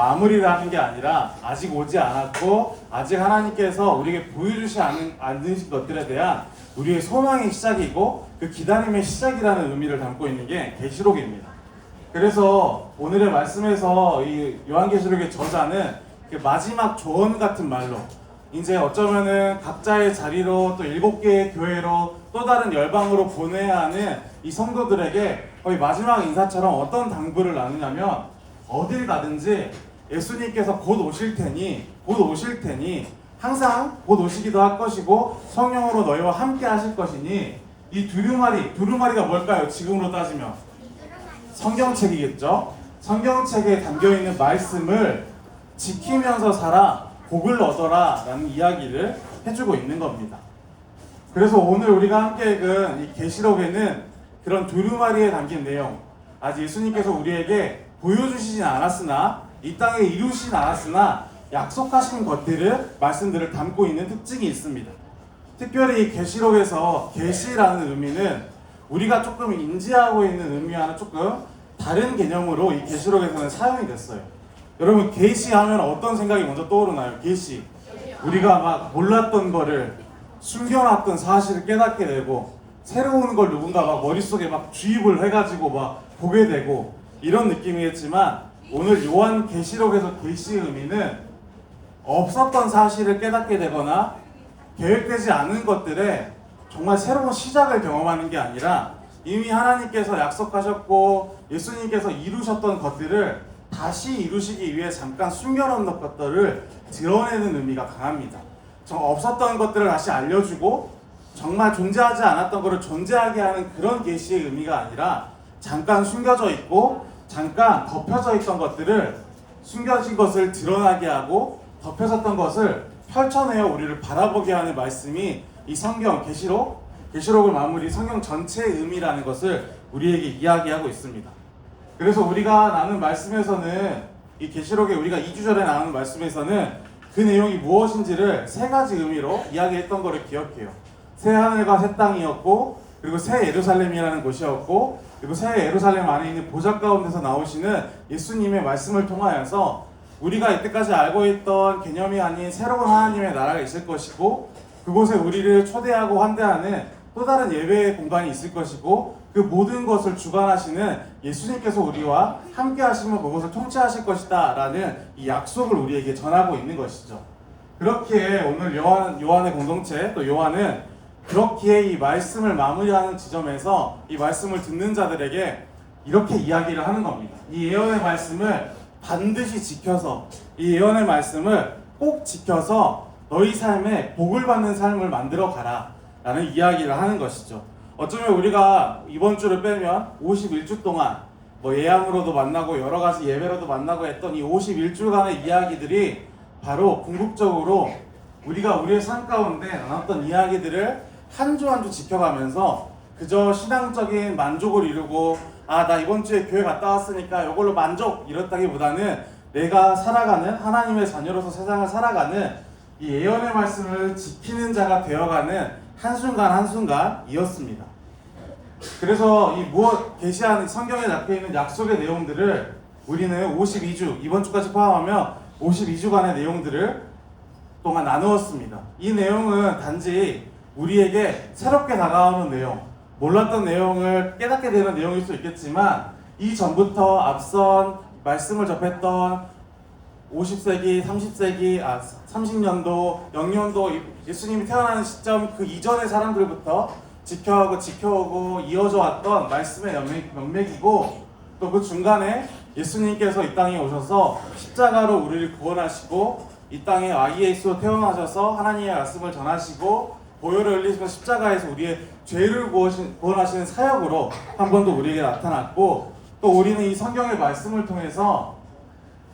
마무리를 하는 게 아니라 아직 오지 않았고 아직 하나님께서 우리에게 보여주지 않으신 것들에 대한 우리의 소망의 시작이고 그 기다림의 시작이라는 의미를 담고 있는 게 계시록입니다. 그래서 오늘의 말씀에서 이 요한계시록의 저자는 그 마지막 조언 같은 말로 이제 어쩌면은 각자의 자리로 또 7개의 교회로 또 다른 열방으로 보내야 하는 이 성도들에게 거의 마지막 인사처럼 어떤 당부를 나누냐면 어딜 가든지 예수님께서 곧 오실 테니 항상 곧 오시기도 할 것이고 성령으로 너희와 함께 하실 것이니 이 두루마리가 뭘까요? 지금으로 따지면 성경책이겠죠. 성경책에 담겨있는 말씀을 지키면서 살아 복을 얻어라 라는 이야기를 해주고 있는 겁니다. 그래서 오늘 우리가 함께 읽은 이 계시록에는 그런 두루마리에 담긴 내용, 아직 예수님께서 우리에게 보여주시진 않았으나 이 땅에 이루시진 않았으나 약속하신 것들을 말씀들을 담고 있는 특징이 있습니다. 특별히 이 계시록에서 계시라는 의미는 우리가 조금 인지하고 있는 의미와는 조금 다른 개념으로 이 계시록에서는 사용이 됐어요. 여러분 계시하면 어떤 생각이 먼저 떠오르나요? 계시. 우리가 막 몰랐던 거를 숨겨놨던 사실을 깨닫게 되고 새로운 걸 누군가 막 머릿속에 막 주입을 해가지고 막 보게 되고 이런 느낌이겠지만 오늘 요한 계시록에서 계시의 의미는 없었던 사실을 깨닫게 되거나 계획되지 않은 것들에 정말 새로운 시작을 경험하는 게 아니라 이미 하나님께서 약속하셨고 예수님께서 이루셨던 것들을 다시 이루시기 위해 잠깐 숨겨놓은 것들을 드러내는 의미가 강합니다. 없었던 것들을 다시 알려주고 정말 존재하지 않았던 것을 존재하게 하는 그런 계시의 의미가 아니라 잠깐 숨겨져 있고 잠깐 덮여져 있던 것들을 숨겨진 것을 드러나게 하고 덮여졌던 것을 펼쳐내어 우리를 바라보게 하는 말씀이 이 성경 계시록을 마무리 성경 전체의 의미라는 것을 우리에게 이야기하고 있습니다. 그래서 우리가 나눈 말씀에서는 이 계시록에 우리가 2주 전에 나눈 말씀에서는 그 내용이 무엇인지를 3가지 의미로 이야기했던 것을 기억해요. 새 하늘과 새 땅이었고 그리고 새 예루살렘이라는 곳이었고 그리고 새 예루살렘 안에 있는 보좌 가운데서 나오시는 예수님의 말씀을 통하여서 우리가 이때까지 알고 있던 개념이 아닌 새로운 하나님의 나라가 있을 것이고 그곳에 우리를 초대하고 환대하는 또 다른 예배의 공간이 있을 것이고 그 모든 것을 주관하시는 예수님께서 우리와 함께 하시면 그것을 통치하실 것이다 라는 이 약속을 우리에게 전하고 있는 것이죠. 그렇기에 오늘 요한의 공동체 또 요한은 그렇기에 이 말씀을 마무리하는 지점에서 이 말씀을 듣는 자들에게 이렇게 이야기를 하는 겁니다. 이 예언의 말씀을 반드시 지켜서 이 예언의 말씀을 꼭 지켜서 너희 삶에 복을 받는 삶을 만들어 가라 라는 이야기를 하는 것이죠. 어쩌면 우리가 이번 주를 빼면 51주 동안 뭐 예양으로도 만나고 여러 가지 예배로도 만나고 했던 이 51주간의 이야기들이 바로 궁극적으로 우리가 우리의 삶 가운데 나눴던 이야기들을 한 주 한 주 지켜가면서 그저 신앙적인 만족을 이루고 나 이번 주에 교회 갔다 왔으니까 이걸로 만족 이렇다기보다는 내가 살아가는 하나님의 자녀로서 세상을 살아가는 이 예언의 말씀을 지키는 자가 되어가는 한순간 한순간이었습니다. 그래서 이 계시하는 성경에 적혀있는 약속의 내용들을 우리는 52주 이번 주까지 포함하면 52주간의 내용들을 동안 나누었습니다. 이 내용은 단지 우리에게 새롭게 다가오는 내용, 몰랐던 내용을 깨닫게 되는 내용일 수 있겠지만 이 전부터 앞선 말씀을 접했던 50세기, 30세기, 30년도, 0년도 예수님이 태어나는 시점 그 이전의 사람들부터 지켜오고 이어져 왔던 말씀의 명맥이고 또 그 중간에 예수님께서 이 땅에 오셔서 십자가로 우리를 구원하시고 이 땅에 예수로 태어나셔서 하나님의 말씀을 전하시고 보혈을 흘리시고 십자가에서 우리의 죄를 구원하시는 사역으로 한 번 더 우리에게 나타났고 또 우리는 이 성경의 말씀을 통해서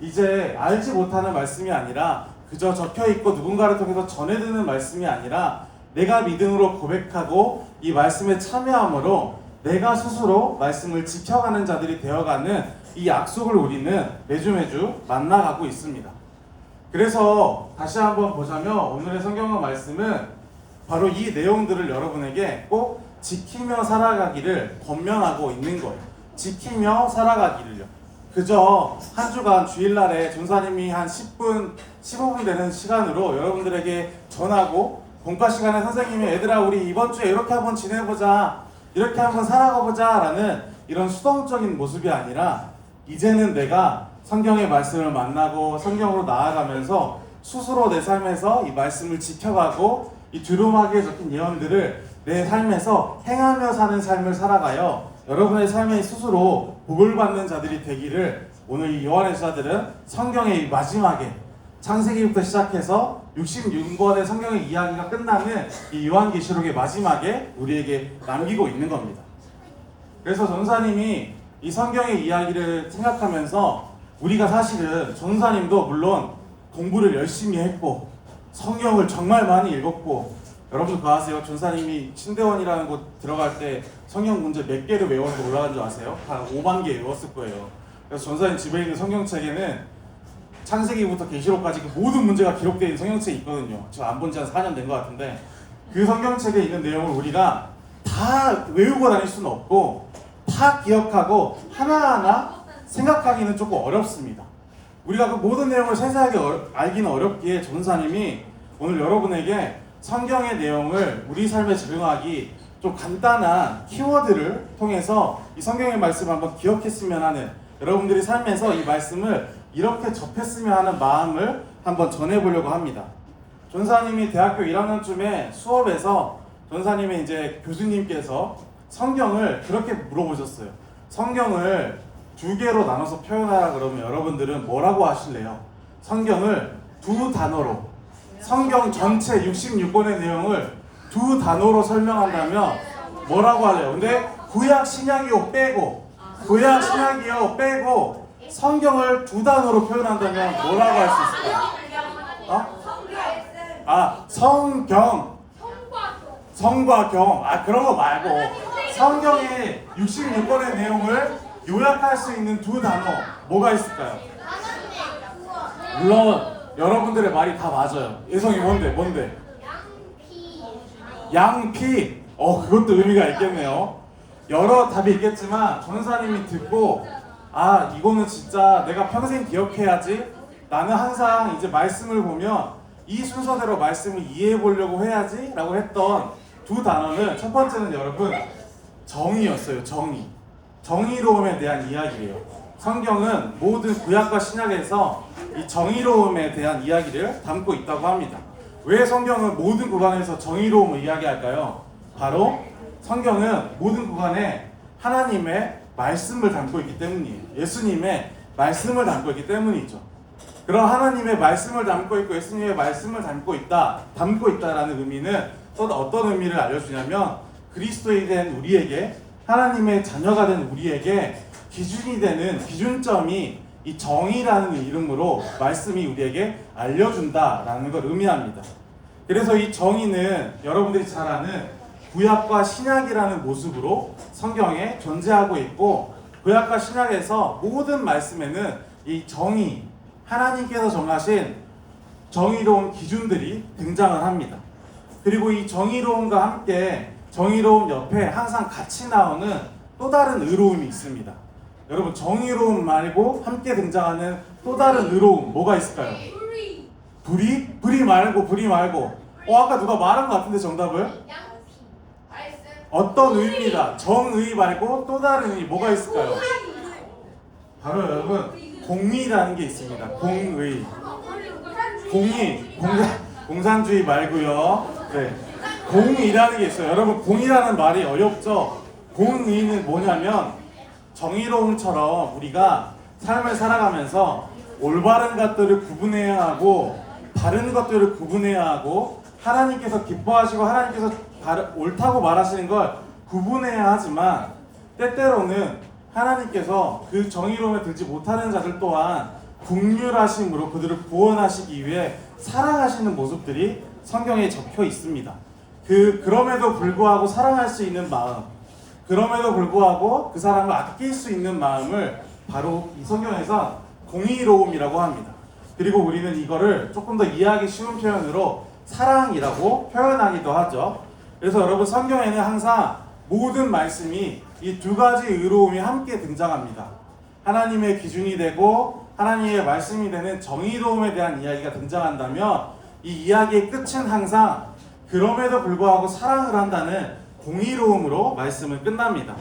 이제 알지 못하는 말씀이 아니라 그저 적혀있고 누군가를 통해서 전해드는 말씀이 아니라 내가 믿음으로 고백하고 이 말씀에 참여함으로 내가 스스로 말씀을 지켜가는 자들이 되어가는 이 약속을 우리는 매주 만나가고 있습니다. 그래서 다시 한번 보자면 오늘의 성경의 말씀은 바로 이 내용들을 여러분에게 꼭 지키며 살아가기를 권면하고 있는 거예요. 지키며 살아가기를요. 그저 한 주간 주일날에 전사님이 한 10분, 15분 되는 시간으로 여러분들에게 전하고 공과 시간에 선생님이 얘들아 우리 이번 주에 이렇게 한번 지내보자, 이렇게 한번 살아가보자 라는 이런 수동적인 모습이 아니라 이제는 내가 성경의 말씀을 만나고 성경으로 나아가면서 스스로 내 삶에서 이 말씀을 지켜가고 이 두루마기에 적힌 예언들을 내 삶에서 행하며 사는 삶을 살아가요 여러분의 삶에 스스로 복을 받는 자들이 되기를 오늘 이 요한의 저자들은 성경의 마지막에 창세기부터 시작해서 66권의 성경의 이야기가 끝나는 이 요한계시록의 마지막에 우리에게 남기고 있는 겁니다. 그래서 전사님이 이 성경의 이야기를 생각하면서 우리가 사실은 전사님도 물론 공부를 열심히 했고 성경을 정말 많이 읽었고 여러분 그거 아세요? 전사님이 신대원이라는 곳 들어갈 때 성경 문제 몇 개를 외워서 올라간 줄 아세요? 한 5만 개 외웠을 거예요. 그래서 전사님 집에 있는 성경책에는 창세기부터 계시록까지 그 모든 문제가 기록되어 있는 성경책이 있거든요. 제가 안 본 지 한 4년 된 것 같은데 그 성경책에 있는 내용을 우리가 다 외우고 다닐 수는 없고 다 기억하고 하나하나 생각하기는 조금 어렵습니다. 우리가 그 모든 내용을 세세하게 알기는 어렵기에 전사님이 오늘 여러분에게 성경의 내용을 우리 삶에 적용하기 좀 간단한 키워드를 통해서 이 성경의 말씀을 한번 기억했으면 하는 여러분들이 삶에서 이 말씀을 이렇게 접했으면 하는 마음을 한번 전해보려고 합니다. 전사님이 대학교 1학년쯤에 수업에서 전사님의 이제 교수님께서 성경을 그렇게 물어보셨어요. 성경을 두 개로 나눠서 표현하라 그러면 여러분들은 뭐라고 하실래요? 성경을 두 단어로 성경 전체 66권의 내용을 두 단어로 설명한다면 뭐라고 할래요? 근데 구약 신약이요 빼고 구약 신약이요 빼고 성경을 두 단어로 표현한다면 뭐라고 할 수 있을까요? 성경 성과 경 그런 거 말고 성경의 66권의 내용을 요약할 수 있는 두 단어 뭐가 있을까요? 물론 여러분들의 말이 다 맞아요. 예성이 뭔데? 양피. 그것도 의미가 있겠네요. 여러 답이 있겠지만 전사님이 듣고 이거는 진짜 내가 평생 기억해야지. 나는 항상 이제 말씀을 보면 이 순서대로 말씀을 이해해 보려고 해야지 라고 했던 두 단어는 첫 번째는 여러분 정의였어요. 정의로움에 대한 이야기예요. 성경은 모든 구약과 신약에서 이 정의로움에 대한 이야기를 담고 있다고 합니다. 왜 성경은 모든 구간에서 정의로움을 이야기할까요? 바로 성경은 모든 구간에 하나님의 말씀을 담고 있기 때문이에요. 예수님의 말씀을 담고 있기 때문이죠. 그런 하나님의 말씀을 담고 있고 예수님의 말씀을 담고 있다라는 의미는 또 어떤 의미를 알려주냐면 그리스도에 대한 우리에게 하나님의 자녀가 된 우리에게 기준이 되는 기준점이 이 정의라는 이름으로 말씀이 우리에게 알려준다라는 걸 의미합니다. 그래서 이 정의는 여러분들이 잘 아는 구약과 신약이라는 모습으로 성경에 존재하고 있고 구약과 신약에서 모든 말씀에는 이 정의, 하나님께서 정하신 정의로운 기준들이 등장을 합니다. 그리고 이 정의로움과 함께 정의로움 옆에 항상 같이 나오는 또 다른 의로움이 있습니다. 여러분 정의로움 말고 함께 등장하는 또 다른 의로움 뭐가 있을까요? 불의 말고 아까 누가 말한 것 같은데 정답을? 어떤 의입니다. 정의 말고 또 다른 의 뭐가 있을까요? 바로 여러분 공의라는 게 있습니다. 공의 공산주의 말고요. 네. 공의라는 게 있어요. 여러분 공의라는 말이 어렵죠? 공의는 뭐냐면 정의로움처럼 우리가 삶을 살아가면서 올바른 것들을 구분해야 하고 바른 것들을 구분해야 하고 하나님께서 기뻐하시고 하나님께서 옳다고 말하시는 걸 구분해야 하지만 때때로는 하나님께서 그 정의로움에 들지 못하는 자들 또한 긍휼하심으로 그들을 구원하시기 위해 사랑하시는 모습들이 성경에 적혀 있습니다. 그럼에도 불구하고 사랑할 수 있는 마음, 그럼에도 불구하고 그 사람을 아낄 수 있는 마음을 바로 이 성경에서 공의로움이라고 합니다. 그리고 우리는 이거를 조금 더 이해하기 쉬운 표현으로 사랑이라고 표현하기도 하죠. 그래서 여러분 성경에는 항상 모든 말씀이 이 두 가지 의로움이 함께 등장합니다. 하나님의 기준이 되고 하나님의 말씀이 되는 정의로움에 대한 이야기가 등장한다면 이 이야기의 끝은 항상 그럼에도 불구하고 사랑을 한다는 공의로움으로 말씀은 끝납니다.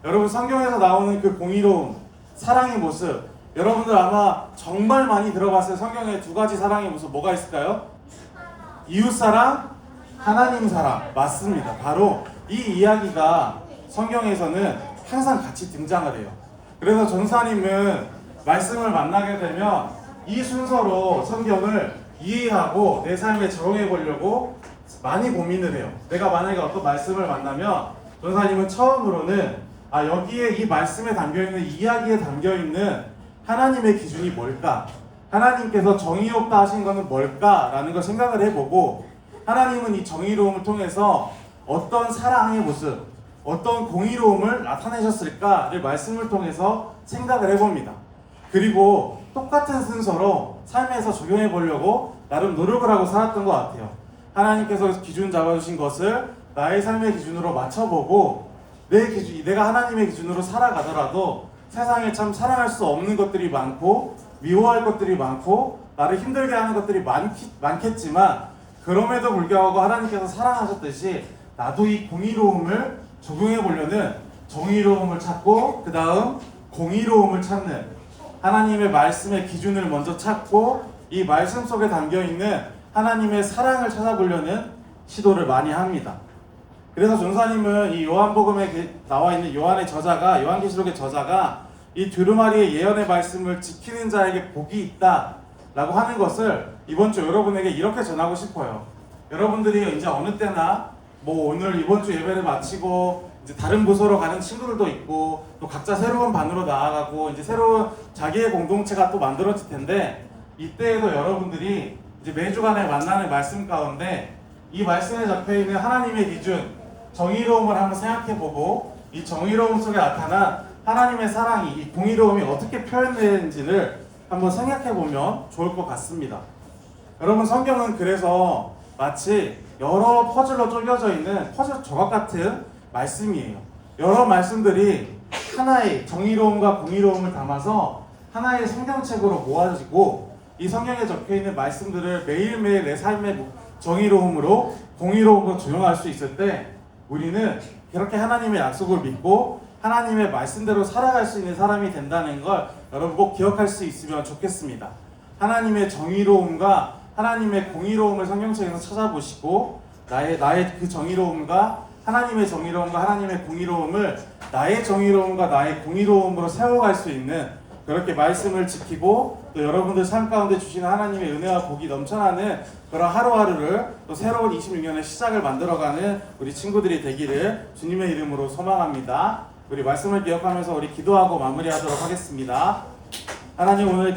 여러분 성경에서 나오는 그 공의로움, 사랑의 모습, 여러분들 아마 정말 많이 들어봤어요. 성경에 두 가지 사랑의 모습 뭐가 있을까요? 이웃사랑, 하나님 사랑. 맞습니다. 바로 이 이야기가 성경에서는 항상 같이 등장을 해요. 그래서 전사님은 말씀을 만나게 되면 이 순서로 성경을 이해하고 내 삶에 적용해 보려고 많이 고민을 해요. 내가 만약에 어떤 말씀을 만나면 전사님은 처음으로는 여기에 이 말씀에 담겨있는 이야기에 담겨있는 하나님의 기준이 뭘까? 하나님께서 정의롭다 하신 것은 뭘까? 라는 걸 생각을 해보고 하나님은 이 정의로움을 통해서 어떤 사랑의 모습, 어떤 공의로움을 나타내셨을까를 말씀을 통해서 생각을 해봅니다. 그리고 똑같은 순서로 삶에서 적용해 보려고 나름 노력을 하고 살았던 것 같아요. 하나님께서 기준 잡아주신 것을 나의 삶의 기준으로 맞춰보고 내가 하나님의 기준으로 살아가더라도 세상에 참 사랑할 수 없는 것들이 많고 미워할 것들이 많고 나를 힘들게 하는 것들이 많겠지만 그럼에도 불구하고 하나님께서 사랑하셨듯이 나도 이 공의로움을 적용해 보려는 정의로움을 찾고 그 다음 공의로움을 찾는 하나님의 말씀의 기준을 먼저 찾고 이 말씀 속에 담겨있는 하나님의 사랑을 찾아보려는 시도를 많이 합니다. 그래서 전사님은 이 요한복음에 나와 있는 요한계시록의 저자가 이 두루마리의 예언의 말씀을 지키는 자에게 복이 있다 라고 하는 것을 이번 주 여러분에게 이렇게 전하고 싶어요. 여러분들이 이제 어느 때나 오늘 이번 주 예배를 마치고 이제 다른 부서로 가는 친구들도 있고 또 각자 새로운 반으로 나아가고 이제 새로운 자기의 공동체가 또 만들어질 텐데 이때에도 여러분들이 이제 매주간에 만나는 말씀 가운데 이 말씀에 적혀있는 하나님의 기준 정의로움을 한번 생각해보고 이 정의로움 속에 나타난 하나님의 사랑이 이 공의로움이 어떻게 표현되는지를 한번 생각해보면 좋을 것 같습니다. 여러분 성경은 그래서 마치 여러 퍼즐로 쪼개져 있는 퍼즐 조각 같은 말씀이에요. 여러 말씀들이 하나의 정의로움과 공의로움을 담아서 하나의 성경책으로 모아지고 이 성경에 적혀있는 말씀들을 매일매일 내 삶의 정의로움으로 공의로움으로 적용할 수 있을 때 우리는 그렇게 하나님의 약속을 믿고 하나님의 말씀대로 살아갈 수 있는 사람이 된다는 걸 여러분 꼭 기억할 수 있으면 좋겠습니다. 하나님의 정의로움과 하나님의 공의로움을 성경책에서 찾아보시고 나의 그 정의로움과 하나님의 정의로움과 하나님의 공의로움을 나의 정의로움과 나의 공의로움으로 세워갈 수 있는 그렇게 말씀을 지키고 또 여러분들 삶 가운데 주시는 하나님의 은혜와 복이 넘쳐나는 그런 하루하루를 또 새로운 26년의 시작을 만들어가는 우리 친구들이 되기를 주님의 이름으로 소망합니다. 우리 말씀을 기억하면서 우리 기도하고 마무리하도록 하겠습니다. 하나님 오늘